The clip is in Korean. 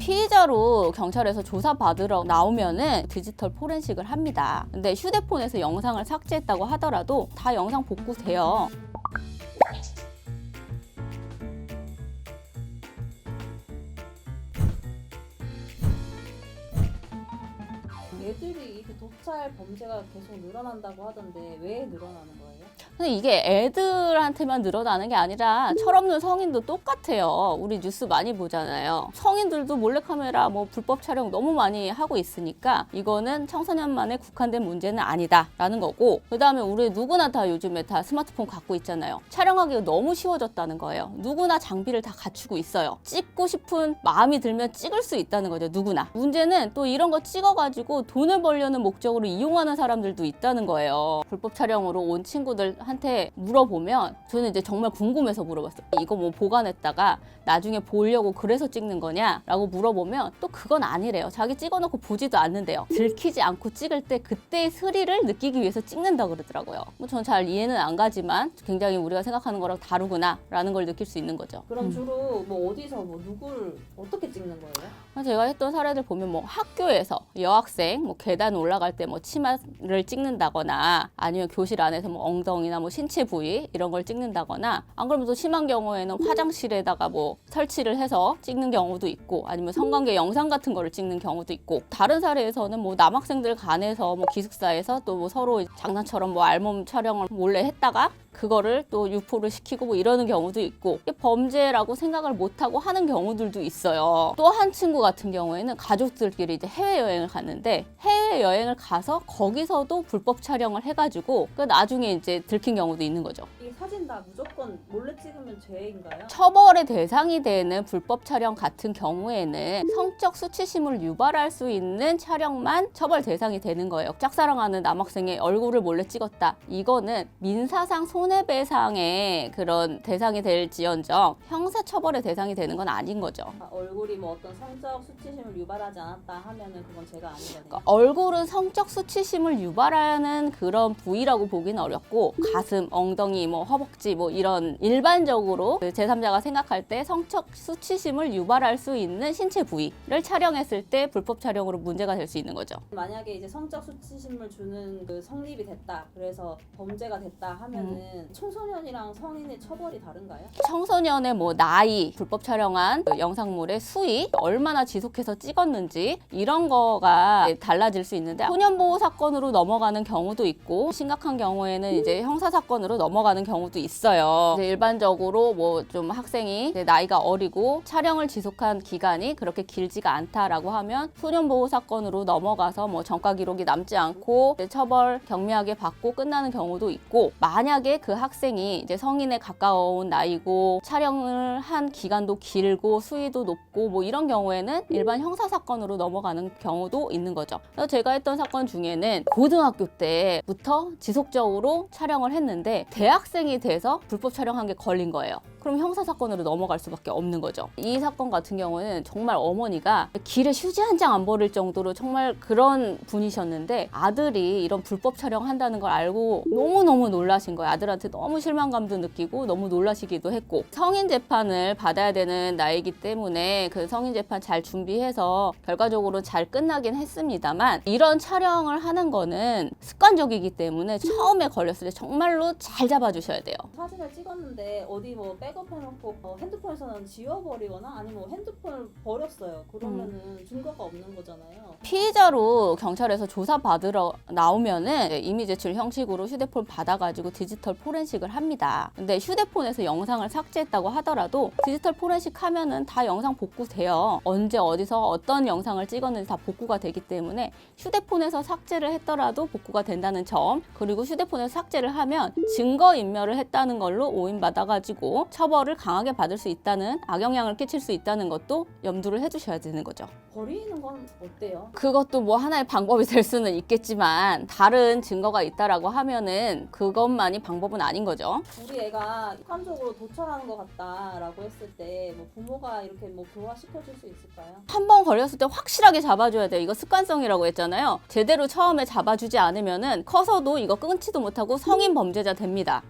피의자로 경찰에서 조사받으러 나오면은 디지털 포렌식을 합니다. 근데 휴대폰에서 영상을 삭제했다고 하더라도 다 영상 복구돼요. 애들이 이렇게 도찰 범죄가 계속 늘어난다고 하던데 왜 늘어나는 거예요? 근데 이게 애들한테만 늘어나는 게 아니라 철없는 성인도 똑같아요. 우리 뉴스 많이 보잖아요. 성인들도 몰래카메라 불법 촬영 너무 많이 하고 있으니까 이거는 청소년만에 국한된 문제는 아니다라는 거고, 그 다음에 우리 누구나 다 요즘에 다 스마트폰 갖고 있잖아요. 촬영하기가 너무 쉬워졌다는 거예요. 누구나 장비를 다 갖추고 있어요. 찍고 싶은 마음이 들면 찍을 수 있다는 거죠. 누구나. 문제는 또 이런 거 찍어가지고 돈을 벌려는 목적으로 이용하는 사람들도 있다는 거예요. 불법 촬영으로 온 친구들한테 물어보면 저는 이제 정말 궁금해서 물어봤어요. 이거 보관했다가 나중에 보려고 그래서 찍는 거냐? 라고 물어보면 또 그건 아니래요. 자기 찍어놓고 보지도 않는데요. 들키지 않고 찍을 때 그때의 스릴을 느끼기 위해서 찍는다 그러더라고요. 저는 잘 이해는 안 가지만 굉장히 우리가 생각하는 거랑 다르구나 라는 걸 느낄 수 있는 거죠. 그럼 주로 어디서 누구를 어떻게 찍는 거예요? 제가 했던 사례들 보면 학교에서 여학생 계단 올라갈 때 치마를 찍는다거나, 아니면 교실 안에서 엉덩이나 신체 부위 이런 걸 찍는다거나, 안 그러면 또 심한 경우에는 화장실에다가 설치를 해서 찍는 경우도 있고, 아니면 성관계 영상 같은 거를 찍는 경우도 있고, 다른 사례에서는 남학생들 간에서 기숙사에서 또 서로 장난처럼 알몸 촬영을 몰래 했다가 그거를 또 유포를 시키고 이러는 경우도 있고, 이게 범죄라고 생각을 못하고 하는 경우들도 있어요. 또 한 친구 같은 경우에는 가족들끼리 이제 해외여행을 갔는데, 해외여행을 가서 거기서도 불법 촬영을 해가지고 나중에 이제 들킨 경우도 있는 거죠. 이 사진 다 무조건 몰래 찍으면 죄인가요? 처벌의 대상이 되는 불법 촬영 같은 경우에는 성적 수치심을 유발할 수 있는 촬영만 처벌 대상이 되는 거예요. 짝사랑하는 남학생의 얼굴을 몰래 찍었다. 이거는 민사상 손해배상의 그런 대상이 될지언정 형사처벌의 대상이 되는 건 아닌 거죠. 얼굴이 어떤 성적 수치심을 유발하지 않았다 하면은 그건 죄가 아니거든요. 그러니까 얼굴은 성적 수치심을 유발하는 그런 부위라고 보기는 어렵고, 가슴, 엉덩이, 허벅지 이런 일반적으로 제3자가 생각할 때 성적 수치심을 유발할 수 있는 신체 부위를 촬영했을 때 불법 촬영으로 문제가 될 수 있는 거죠. 만약에 이제 성적 수치심을 주는 성립이 됐다, 그래서 범죄가 됐다 하면은 청소년이랑 성인의 처벌이 다른가요? 청소년의 나이, 불법 촬영한 영상물의 수위, 얼마나 지속해서 찍었는지 이런 거가 달라질 수 있는데, 소년보호 사건으로 넘어가는 경우도 있고, 심각한 경우에는 이제 형사 사건으로 넘어가는 경우도 있어요. 이제 일반적으로 좀 학생이 나이가 어리고 촬영을 지속한 기간이 그렇게 길지가 않다라고 하면 소년보호 사건으로 넘어가서 전과 기록이 남지 않고 처벌 경미하게 받고 끝나는 경우도 있고, 만약에 그 학생이 이제 성인에 가까운 나이고 촬영을 한 기간도 길고 수위도 높고 이런 경우에는 일반 형사 사건으로 넘어가는 경우도 있는 거죠. 그래서 제가 했던 사건 중에는 고등학교 때부터 지속적으로 촬영을 했는데 대학생이 돼서 불법 촬영한 게 걸린 거예요. 그럼 형사사건으로 넘어갈 수밖에 없는 거죠. 이 사건 같은 경우는 정말 어머니가 길에 휴지 한 장 안 버릴 정도로 정말 그런 분이셨는데, 아들이 이런 불법 촬영한다는 걸 알고 너무너무 놀라신 거예요. 아들한테 너무 실망감도 느끼고 너무 놀라시기도 했고, 성인 재판을 받아야 되는 나이기 때문에 그 성인 재판 잘 준비해서 결과적으로 잘 끝나긴 했습니다만, 이런 촬영을 하는 거는 습관적이기 때문에 처음에 걸렸을 때 정말로 잘 잡아주셔야 돼요. 사진을 찍었는데 어디 백업해놓고 핸드폰에서는 지워버리거나 아니면 핸드폰을 버렸어요. 그러면은 증거가 없는 거잖아요. 피의자로 경찰에서 조사받으러 나오면은 이미 제출 형식으로 휴대폰 받아가지고 디지털 포렌식을 합니다. 근데 휴대폰에서 영상을 삭제했다고 하더라도 디지털 포렌식 하면은 다 영상 복구돼요. 언제 어디서 어떤 영상을 찍었는지 다 복구가 되기 때문에 휴대폰에서 삭제를 했더라도 복구가 된다는 점, 그리고 휴대폰에서 삭제를 하면 증거인멸을 했다는 걸로 오인받아가지고 처벌을 강하게 받을 수 있다는, 악영향을 끼칠 수 있다는 것도 염두를 해주셔야 되는 거죠. 버리는 건 어때요? 그것도 하나의 방법이 될 수는 있겠지만, 다른 증거가 있다라고 하면은 그것만이 방법은 아닌 거죠. 우리 애가 습관적으로 도찰하는 것 같다라고 했을 때 부모가 이렇게 교화시켜줄 수 있을까요? 한 번 걸렸을 때 확실하게 잡아줘야 돼요. 이거 습관성이라고 했잖아요. 제대로 처음에 잡아주지 않으면은 커서도 이거 끊지도 못하고 성인 범죄자 됩니다.